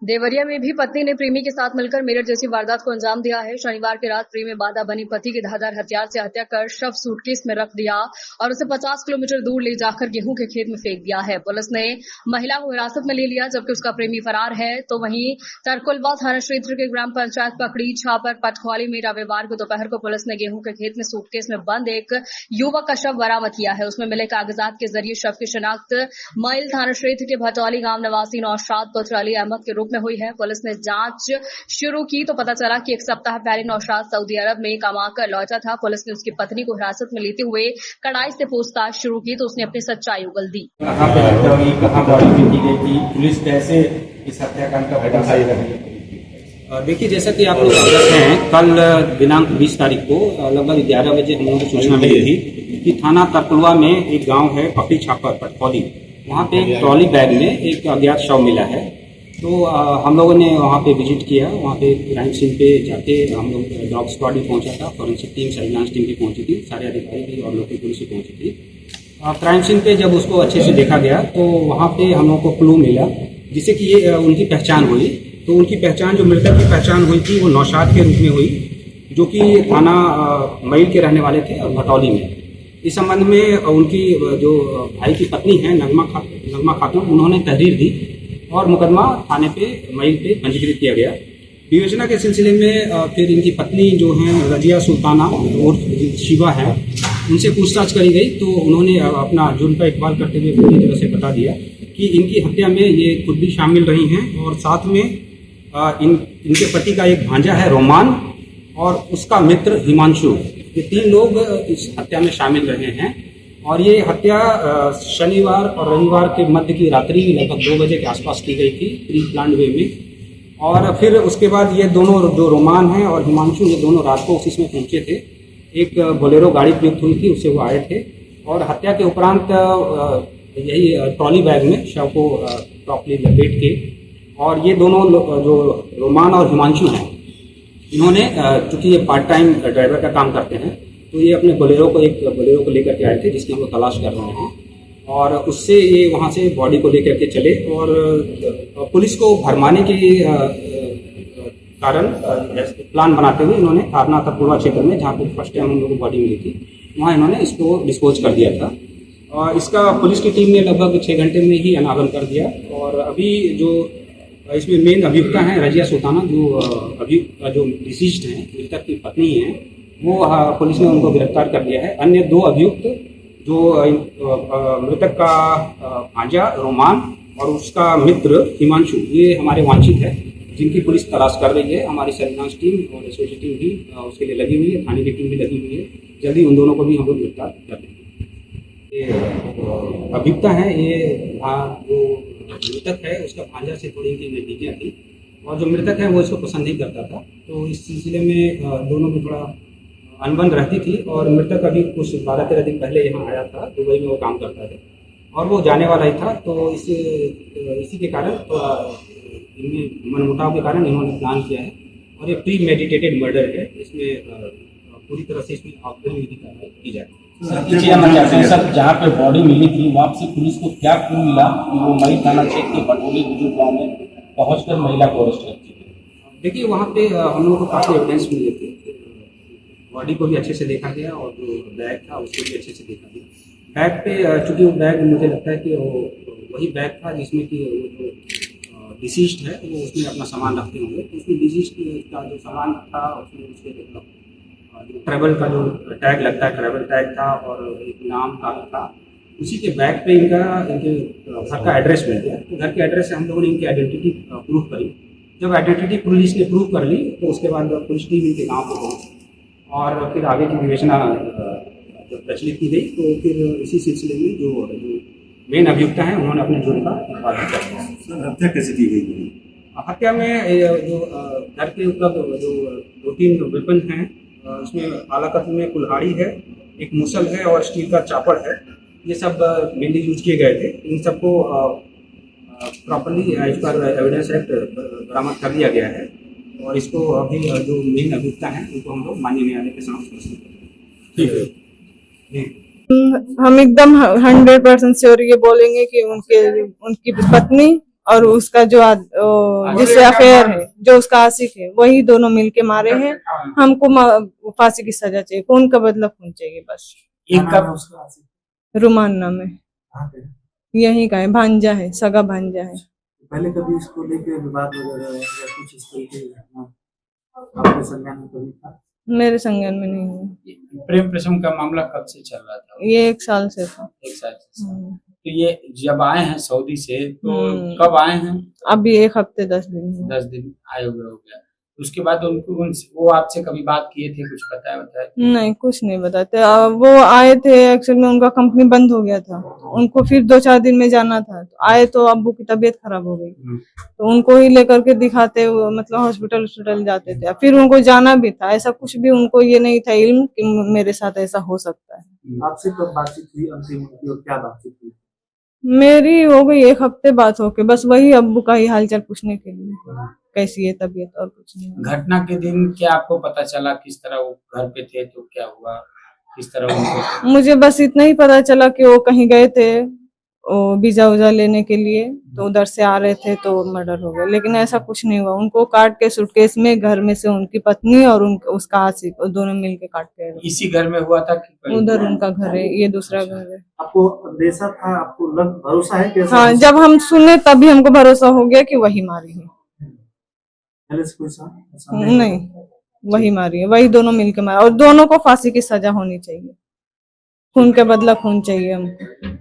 देवरिया में भी पत्नी ने प्रेमी के साथ मिलकर मेरठ जैसी वारदात को अंजाम दिया है। शनिवार की रात प्रेमी बाधा बनी पति की धारदार हथियार से हत्या कर शव सूटकेस में रख दिया और उसे 50 किलोमीटर दूर ले जाकर गेहूं के खेत में फेंक दिया है। पुलिस ने महिला को हिरासत में ले लिया जबकि उसका प्रेमी फरार है। तो वहीं तरकुलवा थाना क्षेत्र के ग्राम पंचायत पकड़ी छापर पटखवाली में रविवार को दोपहर को पुलिस ने गेहूं के खेत में सूटकेस में बंद एक युवक का शव बरामद किया है। उसमें मिले कागजात के जरिए शव की शिनाख्त मैल थाना क्षेत्र के भटौली गांव निवासी नौशाद पुत्र अली अहमद के रूप में हुई है। पुलिस ने जांच शुरू की तो पता चला कि एक सप्ताह पहले नौशाद सऊदी अरब में कमाकर लौटा था। पुलिस ने उसकी पत्नी को हिरासत में लेते हुए कड़ाई से पूछताछ शुरू की तो उसने अपनी सच्चाई उगल दी। कहां पे हत्या हुई, कहां बॉडी फेंकी गई थी, पुलिस कैसे इस हत्याकांड का भंडाफोड़ कर रही है? देखिए, जैसा कि आप लोग अवगत हैं, कल दिनांक 20 तारीख को लगभग 11 बजे हम लोगों को सूचना मिली थी कि थाना तरकुलवा में एक गांव है पकड़ी छापर पटखौली, वहाँ पे एक ट्रॉली बैग में एक अज्ञात शव मिला है। तो हम लोगों ने वहाँ पे विजिट किया। वहाँ पे क्राइम सीन पे जाके हम लोग डॉग स्क्वाड भी पहुँचा था, फॉरेंसिक टीम, सर्विलांस टीम भी पहुँची थी, सारे अधिकारी भी और लोकल पुलिस भी पहुँची थी। क्राइम सीन पे जब उसको अच्छे से देखा गया तो वहाँ पे हम लोग को क्लू मिला जिससे कि ये उनकी पहचान हुई। तो उनकी पहचान, जो मृतक की पहचान हुई थी, वो नौशाद के रूप में हुई, जो कि थाना मैल के रहने वाले थे और भटौली में। इस संबंध में उनकी जो भाई की पत्नी है नगमा खातून, उन्होंने तहरीर दी और मुकदमा थाने पे मैल पे पंजीकृत किया गया। विवेचना के सिलसिले में फिर इनकी पत्नी जो हैं रजिया सुल्ताना और शिवा है, उनसे पूछताछ करी गई तो उन्होंने अपना जुर्म का इकबाल करते हुए पूरी तरह से बता दिया कि इनकी हत्या में ये खुद भी शामिल रही हैं और साथ में इनके पति का एक भांजा है रोमान और उसका मित्र हिमांशु, ये 3 लोग इस हत्या में शामिल रहे हैं। और ये हत्या शनिवार और रविवार के मध्य की रात्रि लगभग 2 बजे के आसपास की गई थी, प्री प्लान्ड वे में। और फिर उसके बाद ये दोनों, जो रोमान हैं और हिमांशु, ये दोनों रात को ऑफिस में पहुंचे थे। एक बोलेरो गाड़ी प्रयुक्त हुई थी, उससे वो आए थे और हत्या के उपरांत यही ट्रॉली बैग में शव को प्रॉपर्ली लपेट के, और ये दोनों जो रोमान और हिमांशु हैं, इन्होंने चूँकि ये पार्ट टाइम ड्राइवर का काम करते हैं, तो ये अपने बोलेरो को लेकर के आए थे जिसकी हम लोग तलाश कर रहे हैं। और उससे ये वहाँ से बॉडी को लेकर के चले और पुलिस को भरमाने के कारण प्लान बनाते हुए इन्होंने थाना तरकुलवा क्षेत्र में, जहाँ पे फर्स्ट टाइम हम लोग को बॉडी मिली थी, वहाँ इन्होंने इसको डिस्पोज कर दिया था। और इसका पुलिस की टीम ने लगभग 6 घंटे में ही अनावरण कर दिया। और अभी जो इसमें मेन अभियुक्ता हैं रजिया सुल्ताना, जो डिसीज्ड हैं, मृतक की पत्नी हैं, वो पुलिस ने उनको गिरफ्तार कर लिया है। अन्य 2 अभियुक्त, जो मृतक का भांजा रोमान और उसका मित्र हिमांशु, ये हमारे वांछित है, जिनकी पुलिस तलाश कर रही है। हमारी सर्विलांस टीम और एसओजी टीम भी उसके लिए लगी हुई है, थाने की टीम भी लगी हुई है। जल्दी उन दोनों को भी हम लोग गिरफ्तार कर देंगे। ये अभियुक्ता है, ये जो मृतक है उसका भांजा से थोड़ी इनकी नजदीकियाँ थी और जो मृतक है वो इसको पसंद नहीं करता था। तो इस सिलसिले में दोनों में थोड़ा अनबन रहती थी। और मृतक अभी कुछ 12-13 दिन पहले यहाँ आया था, दुबई में वो काम करता था और वो जाने वाला ही था। तो इसी के कारण इनमें मनमुटाव के कारण इन्होंने प्लान किया है और ये प्री मेडिटेटेड मर्डर है। इसमें पूरी तरह से इसमें आउटलाइन विधि कार्रवाई की जाए। सर, जहाँ पे बॉडी मिली थी वहाँ से पुलिस को क्या क्लू मिला कि वो मई थाना क्षेत्र के भटोली बुजुर्ग गाँव में पहुँचकर महिला को अरेस्ट करती है? देखिए, वहाँ पे हम लोगों को काफ़ी एविडेंस मिले थे। बॉडी को भी अच्छे से देखा गया और जो बैग था उसको भी अच्छे से देखा गया। बैग पे चूँकि वो बैग, मुझे लगता है कि वो वही बैग था जिसमें कि जो डिसीज्ड है वो उसमें अपना सामान रखते होंगे। तो उसमें डिसीज्ड का जो सामान था उसमें उसके जो ट्रैवल का जो टैग लगता है, ट्रैवल टैग था और एक नाम था। उसी के बैग पे इनके घर का एड्रेस मिल गया। तो घर के एड्रेस से हम लोगों ने इनकी आइडेंटिटी प्रूव करी। जब आइडेंटिटी पुलिस ने प्रूव कर ली तो उसके बाद पुलिस टीम इनके गाँव को पहुँची और फिर आगे की विवेचना जब प्रचलित की गई तो फिर इसी सिलसिले में जो मेन अभियुक्ता हैं उन्होंने अपने जुर्म का इकबाल कर दिया। सर, हत्या कैसे की गई? हत्या में जो घर के उपलब्ध जो 2-3 वेपन हैं, उसमें आलाकत में कुल्हाड़ी है, एक मुसल है और स्टील का चापड़ है। ये सब मेनली यूज किए गए थे। इन सबको properly as per evidence act बरामद कर दिया गया है और इसको अभी जो मेन अभियुक्ता हैं उनको हम लोग माननीय न्यायालय के सामने प्रस्तुत करेंगे। ठीक है। हम एकदम 100% श्योर ये बोलेंगे कि उनकी पत्नी और उसका जो जिससे अफेयर है, जो उसका आशिक है, वही दोनों मिलके मारे हैं। हमको फांसी की सजा चाहिए, खून का बदला खून चाहिए बस। एक कब रुमान नाम है, यही का है, भांजा है, सगा भांजा है। पहले कभी इसको लेके विवाद वगैरह या कुछ इस तरीके आपके संज्ञान में कभी था? मेरे संज्ञान में नहीं हुआ। प्रेम प्रसंग का मामला कब से चल रहा था? ये 1 साल से था। 1 साल से। तो ये जब आए हैं सऊदी से तो कब आए हैं? अभी 1 हफ्ते 10 दिन हुए। 10 दिन आए हुए हो गया। उसके बाद वो आपसे कभी बात किए थे, कुछ बताया? नहीं, कुछ नहीं बताते। वो आए थे, एक्चुअली में उनका कंपनी बंद हो गया था, उनको फिर 2-4 दिन में जाना था। तो आए तो अब्बू की तबीयत खराब हो गई, तो उनको ही लेकर के दिखाते, मतलब हॉस्पिटल जाते थे। फिर उनको जाना भी था, ऐसा कुछ भी उनको ये नहीं था इल्म कि मेरे साथ ऐसा हो सकता है। आपसे कब बातचीत हुई अंतिम और क्या बातचीत हुई? मेरी हो गई 1 हफ्ते बात होके, बस वही अब्बू का ही हालचाल पूछने के लिए, कैसी है तबीयत, और कुछ नहीं। घटना के दिन क्या आपको पता चला? किस तरह वो घर पे थे तो क्या हुआ, किस तरह उनको? मुझे बस इतना ही पता चला कि वो कहीं गए थे वीजा उजा लेने के लिए, तो उधर से आ रहे थे तो मर्डर हो गया। लेकिन ऐसा कुछ नहीं हुआ। उनको काट के सूटकेस में घर में से उनकी पत्नी और उसका आशिक दोनों मिलके काट के। इसी घर में हुआ था कि उधर उनका घर है, ये दूसरा घर है। आपको अंदेशा था, आपको भरोसा है कैसा? हाँ, जब हम सुने तभी हमको भरोसा हो गया कि वही मारी है। पहले से कोई नहीं, वही मारी है, वही दोनों मिलके मारा, और दोनों को फांसी की सजा होनी चाहिए। खून के बदला खून चाहिए हमको।